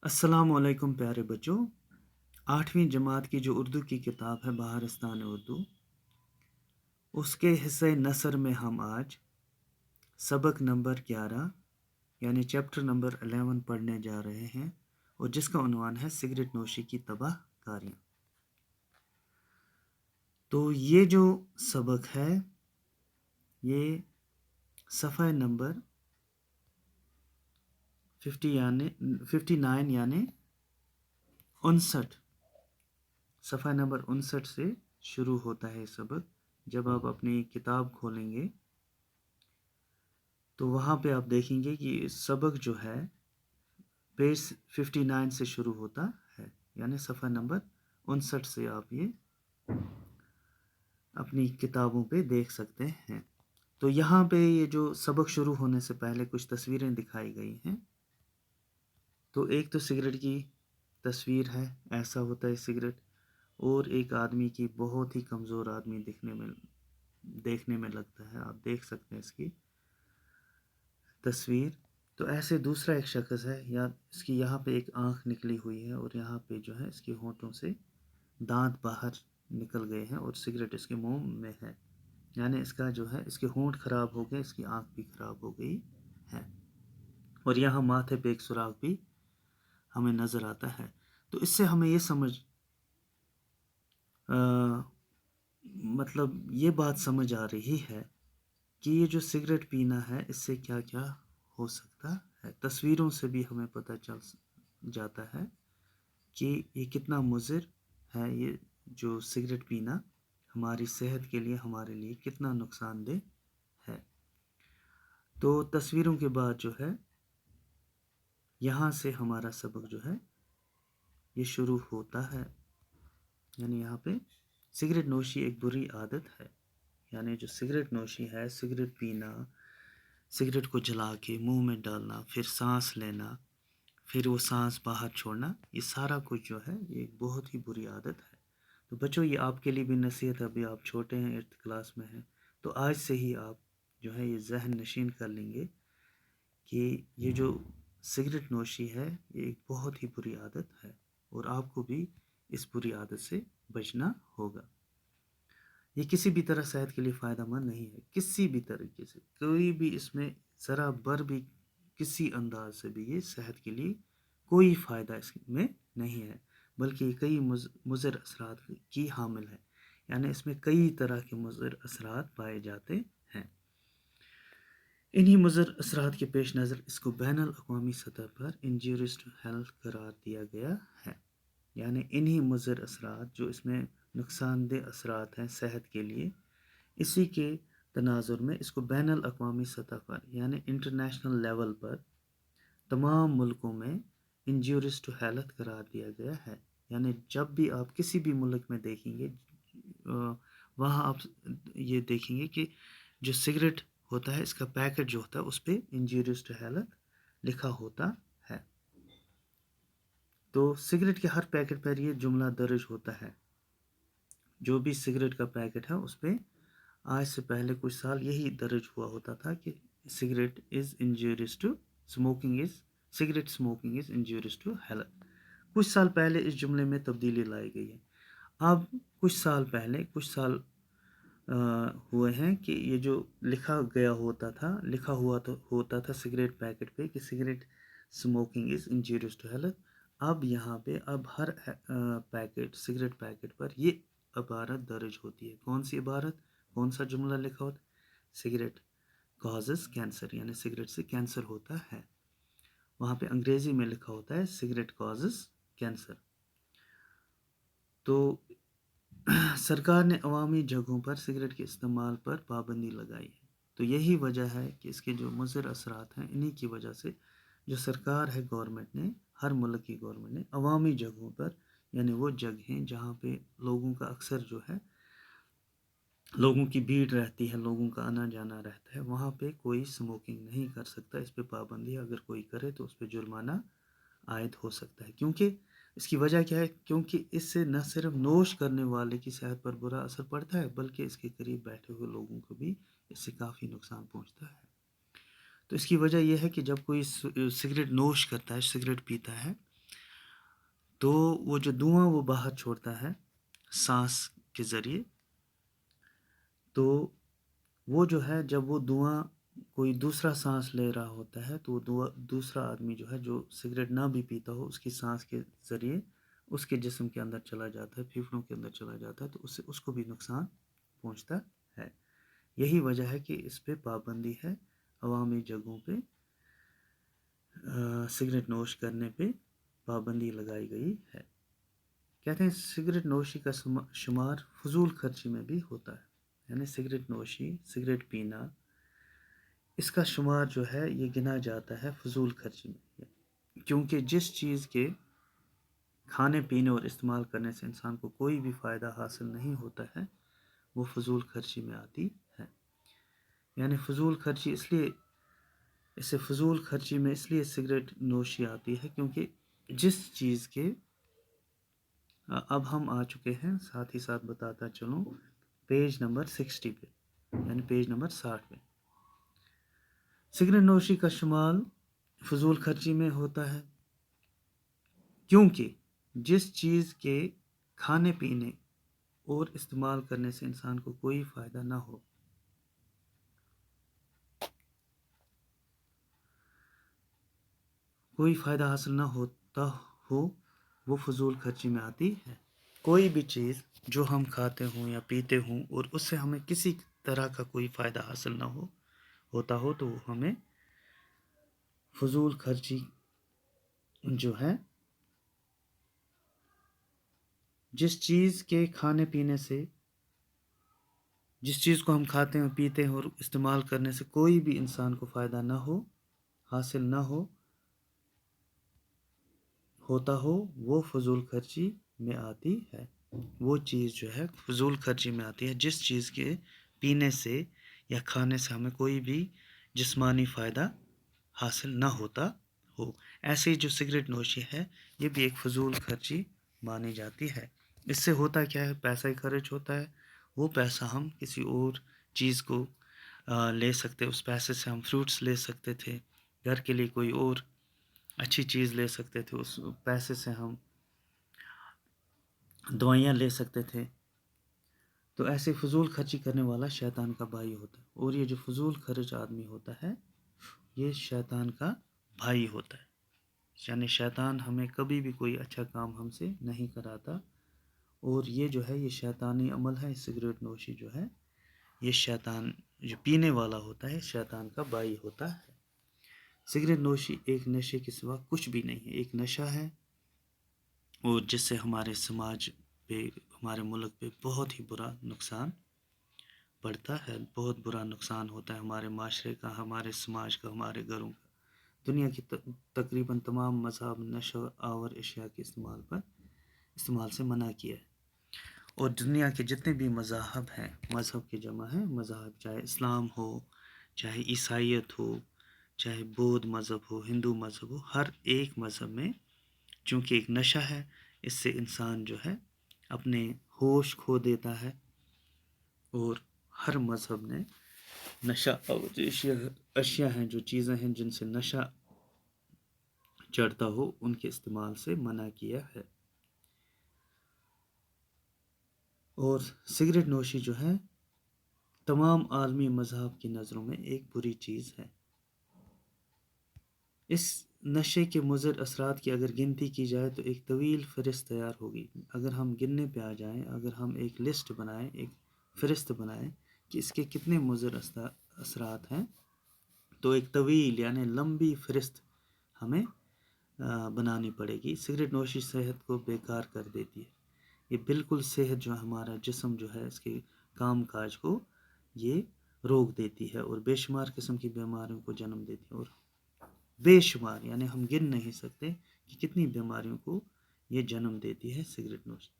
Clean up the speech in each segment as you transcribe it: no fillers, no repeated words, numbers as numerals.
السلام علیکم پیارے بچوں۔ 8ویں جماعت کی جو اردو کی کتاب ہے بہارستان اردو، اس کے حصہ نثر میں ہم آج سبق نمبر 11 یعنی چیپٹر نمبر 11 پڑھنے جا رہے ہیں، اور جس کا عنوان ہے سگریٹ نوشی کی تباہ کاریاں۔ تو یہ جو سبق ہے یہ صفحہ نمبر 59 یعنی 59 صفحہ نمبر 59 سے شروع ہوتا ہے سبق۔ جب آپ اپنی کتاب کھولیں گے تو وہاں پہ آپ دیکھیں گے کہ سبق جو ہے پیج 59 سے شروع ہوتا ہے، یعنی صفحہ نمبر 59 سے آپ یہ اپنی کتابوں پہ دیکھ سکتے ہیں۔ تو یہاں پہ یہ جو سبق شروع ہونے سے پہلے کچھ تصویریں دکھائی گئی ہیں۔ تو ایک تو سگریٹ کی تصویر ہے، ایسا ہوتا ہے سگریٹ، اور ایک آدمی کی بہت ہی کمزور آدمی دیکھنے میں لگتا ہے، آپ دیکھ سکتے ہیں اس کی تصویر۔ تو ایسے دوسرا ایک شخص ہے، یا اس کی یہاں پہ ایک آنکھ نکلی ہوئی ہے، اور یہاں پہ جو ہے اس کے ہونٹوں سے دانت باہر نکل گئے ہیں، اور سگریٹ اس کے منہ میں ہے، یعنی اس کا جو ہے اس کے ہونٹ خراب ہو گئے، اس کی آنکھ بھی خراب ہو گئی ہے، اور یہاں ماتھے پہ ایک سراغ بھی ہمیں نظر آتا ہے۔ تو اس سے ہمیں یہ مطلب یہ بات سمجھ آ رہی ہے کہ یہ جو سگریٹ پینا ہے اس سے کیا کیا ہو سکتا ہے۔ تصویروں سے بھی ہمیں پتہ چل جاتا ہے کہ یہ کتنا مضر ہے، یہ جو سگریٹ پینا ہماری صحت کے لیے، ہمارے لیے کتنا نقصان دہ ہے۔ تو تصویروں کے بعد جو ہے یہاں سے ہمارا سبق جو ہے یہ شروع ہوتا ہے، یعنی یہاں پہ سگریٹ نوشی ایک بری عادت ہے، یعنی جو سگریٹ نوشی ہے، سگریٹ پینا، سگریٹ کو جلا کے منہ میں ڈالنا، پھر سانس لینا، پھر وہ سانس باہر چھوڑنا، یہ سارا کچھ جو ہے یہ ایک بہت ہی بری عادت ہے۔ تو بچوں یہ آپ کے لیے بھی نصیحت ہے، ابھی آپ چھوٹے ہیں، 8th کلاس میں ہیں، تو آج سے ہی آپ جو ہے یہ ذہن نشین کر لیں گے کہ یہ جو سگریٹ نوشی ہے یہ ایک بہت ہی بری عادت ہے، اور آپ کو بھی اس بری عادت سے بچنا ہوگا۔ یہ کسی بھی طرح صحت کے لیے فائدہ مند نہیں ہے، کسی بھی طریقے سے، کوئی بھی اس میں ذرا بر بھی کسی انداز سے بھی یہ صحت کے لیے کوئی فائدہ اس میں نہیں ہے، بلکہ یہ کئی مضر اثرات کی حامل ہے، یعنی اس میں کئی طرح کے مضر اثرات پائے جاتے ہیں۔ انہی مضر اثرات کے پیش نظر اس کو بین الاقوامی سطح پر انجوریس ٹو ہیلتھ قرار دیا گیا ہے، یعنی انہی مضر اثرات جو اس میں نقصان دہ اثرات ہیں صحت کے لیے، اسی کے تناظر میں اس کو بین الاقوامی سطح پر یعنی انٹرنیشنل لیول پر تمام ملکوں میں انجوریس ٹو ہیلتھ قرار دیا گیا ہے، یعنی جب بھی آپ کسی بھی ملک میں دیکھیں گے وہاں آپ یہ دیکھیں گے کہ جو سگریٹ ہوتا ہے اس کا پیکٹ جو ہوتا ہے اس پہ انجوریس ٹو ہیلتھ لکھا ہوتا ہے۔ تو سگریٹ کے ہر پیکٹ پر یہ جملہ درج ہوتا ہے، جو بھی سگریٹ کا پیکٹ ہے اس پہ آج سے پہلے کچھ سال یہی درج ہوا ہوتا تھا کہ cigarette is injurious to cigarette smoking is injurious to health. کچھ سال پہلے اس جملے میں تبدیلی لائی گئی ہے۔ اب کچھ سال ہوئے ہیں کہ یہ جو لکھا ہوتا تھا سگریٹ پیکٹ پہ کہ cigarette smoking is injurious to health, اب یہاں پہ ہر سگریٹ پیکٹ پر یہ عبارت درج ہوتی ہے۔ کون سی عبارت، کون سا جملہ لکھا ہوتا ہے؟ سگریٹ کازز کینسر، یعنی سگریٹ سے کینسر ہوتا ہے، وہاں پہ انگریزی میں لکھا ہوتا ہے سگریٹ کازز کینسر۔ تو سرکار نے عوامی جگہوں پر سگریٹ کے استعمال پر پابندی لگائی ہے، تو یہی وجہ ہے کہ اس کے جو مضر اثرات ہیں انہی کی وجہ سے جو سرکار ہے، گورنمنٹ نے، ہر ملک کی گورنمنٹ نے عوامی جگہوں پر، یعنی وہ جگہیں جہاں پہ لوگوں کا اکثر جو ہے لوگوں کی بھیڑ رہتی ہے، لوگوں کا آنا جانا رہتا ہے، وہاں پہ کوئی سموکنگ نہیں کر سکتا، اس پہ پابندی اگر کوئی کرے تو اس پہ جرمانہ عائد ہو سکتا ہے۔ کیونکہ اس کی وجہ کیا ہے؟ کیونکہ اس سے نہ صرف نوش کرنے والے کی صحت پر برا اثر پڑتا ہے، بلکہ اس کے قریب بیٹھے ہوئے لوگوں کو بھی اس سے کافی نقصان پہنچتا ہے۔ تو اس کی وجہ یہ ہے کہ جب کوئی سگریٹ نوش کرتا ہے، سگریٹ پیتا ہے، تو وہ جو دھواں وہ باہر چھوڑتا ہے سانس کے ذریعے، تو وہ جو ہے جب وہ دھواں کوئی دوسرا سانس لے رہا ہوتا ہے تو وہ دوسرا آدمی جو ہے جو سگریٹ نہ بھی پیتا ہو، اس کی سانس کے ذریعے اس کے جسم کے اندر چلا جاتا ہے، پھیپھڑوں کے اندر چلا جاتا ہے، تو اس سے اس کو بھی نقصان پہنچتا ہے۔ یہی وجہ ہے کہ اس پہ پابندی ہے، عوامی جگہوں پہ سگریٹ نوش کرنے پہ پابندی لگائی گئی ہے۔ کہتے ہیں سگریٹ نوشی کا شمار فضول خرچی میں بھی ہوتا ہے، یعنی سگریٹ نوشی، سگریٹ پینا، اس کا شمار جو ہے یہ گنا جاتا ہے فضول خرچی میں، کیونکہ جس چیز کے کھانے پینے اور استعمال کرنے سے انسان کو کوئی بھی فائدہ حاصل نہیں ہوتا ہے وہ فضول خرچی میں آتی ہے۔ یعنی فضول خرچی اسے فضول خرچی میں اس لیے سگریٹ نوشی آتی ہے کیونکہ جس چیز کے اب ہم آ چکے ہیں، ساتھ ہی ساتھ بتاتا چلوں پیج نمبر 60 پہ، یعنی پیج نمبر 60 پہ سگریٹ نوشی کا شمار فضول خرچی میں ہوتا ہے کیونکہ جس چیز کے کھانے پینے اور استعمال کرنے سے انسان کو کوئی فائدہ نہ ہو، کوئی فائدہ حاصل نہ ہوتا ہو، وہ فضول خرچی میں آتی ہے۔ کوئی بھی چیز جو ہم کھاتے ہوں یا پیتے ہوں اور اس سے ہمیں کسی طرح کا کوئی فائدہ حاصل نہ ہوتا ہو تو وہ ہمیں فضول خرچی جو ہے، جس چیز کے کھانے پینے سے، جس چیز کو ہم کھاتے ہیں پیتے ہیں اور استعمال کرنے سے کوئی بھی انسان کو فائدہ نہ ہو، حاصل نہ ہوتا ہو، وہ فضول خرچی میں آتی ہے۔ وہ چیز جو ہے فضول خرچی میں آتی ہے جس چیز کے پینے سے یا کھانے سے ہمیں کوئی بھی جسمانی فائدہ حاصل نہ ہوتا ہو۔ ایسے ہی جو سگریٹ نوشی ہے یہ بھی ایک فضول خرچی مانی جاتی ہے۔ اس سے ہوتا کیا ہے، پیسہ ہی خرچ ہوتا ہے، وہ پیسہ ہم کسی اور چیز کو لے سکتے، اس پیسے سے ہم فروٹس لے سکتے تھے، گھر کے لیے کوئی اور اچھی چیز لے سکتے تھے، اس پیسے سے ہم دوائیاں لے سکتے تھے۔ تو ایسے فضول خرچی کرنے والا شیطان کا بھائی ہوتا ہے، اور یہ جو فضول خرچ آدمی ہوتا ہے یہ شیطان کا بھائی ہوتا ہے، یعنی شیطان ہمیں کبھی بھی کوئی اچھا کام ہم سے نہیں کراتا، اور یہ جو ہے یہ شیطانی عمل ہے، سگریٹ نوشی جو ہے یہ شیطان جو پینے والا ہوتا ہے شیطان کا بھائی ہوتا ہے۔ سگریٹ نوشی ایک نشے کے سوا کچھ بھی نہیں ہے، ایک نشہ ہے، اور جس سے ہمارے سماج پہ، ہمارے ملک پہ بہت ہی برا نقصان پڑتا ہے، بہت برا نقصان ہوتا ہے ہمارے معاشرے کا، ہمارے سماج کا، ہمارے گھروں کا۔ دنیا کی تقریباً تمام مذہب نشہ آور اشیاء کے استعمال سے منع کیا ہے، اور دنیا کے جتنے بھی مذاہب ہیں، مذہب کی جمع ہے مذہب، چاہے اسلام ہو، چاہے عیسائیت ہو، چاہے بودھ مذہب ہو، ہندو مذہب ہو، ہر ایک مذہب میں چونکہ ایک نشہ ہے، اس سے انسان جو ہے اپنے ہوش کھو دیتا ہے، اور ہر مذہب نے نشہ اور اشیاء ہیں، جو چیزیں ہیں جن سے نشہ چڑھتا ہو، ان کے استعمال سے منع کیا ہے۔ اور سگریٹ نوشی جو ہے تمام عالمی مذاہب کی نظروں میں ایک بری چیز ہے۔ اس نشے کے مضر اثرات کی اگر گنتی کی جائے تو ایک طویل فہرست تیار ہوگی۔ اگر ہم گننے پہ آ جائیں، اگر ہم ایک لسٹ بنائیں، ایک فہرست بنائیں کہ اس کے کتنے مضر اثرات ہیں، تو ایک طویل یعنی لمبی فہرست ہمیں بنانی پڑے گی۔ سگریٹ نوشی صحت کو بیکار کر دیتی ہے، یہ بالکل صحت جو ہمارا جسم جو ہے اس کے کام کاج کو یہ روک دیتی ہے، اور بے شمار قسم کی بیماریوں کو جنم دیتی ہے، اور بے شمار یعنی ہم گن نہیں سکتے کہ کتنی بیماریوں کو یہ جنم دیتی ہے سگریٹ نوشی۔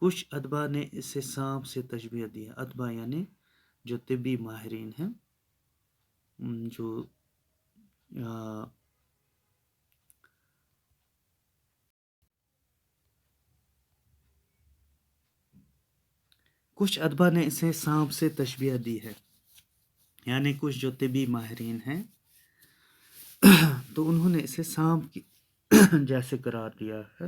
کچھ ادبا نے اسے سانپ سے تشبیہ دی ہے۔ ادبا یعنی جو طبی ماہرین ہیں، جو کچھ ادبا نے اسے سانپ سے تشبیہ دی ہے، یعنی کچھ جو طبی ماہرین ہیں تو انہوں نے اسے سانپ کی جیسے قرار دیا ہے،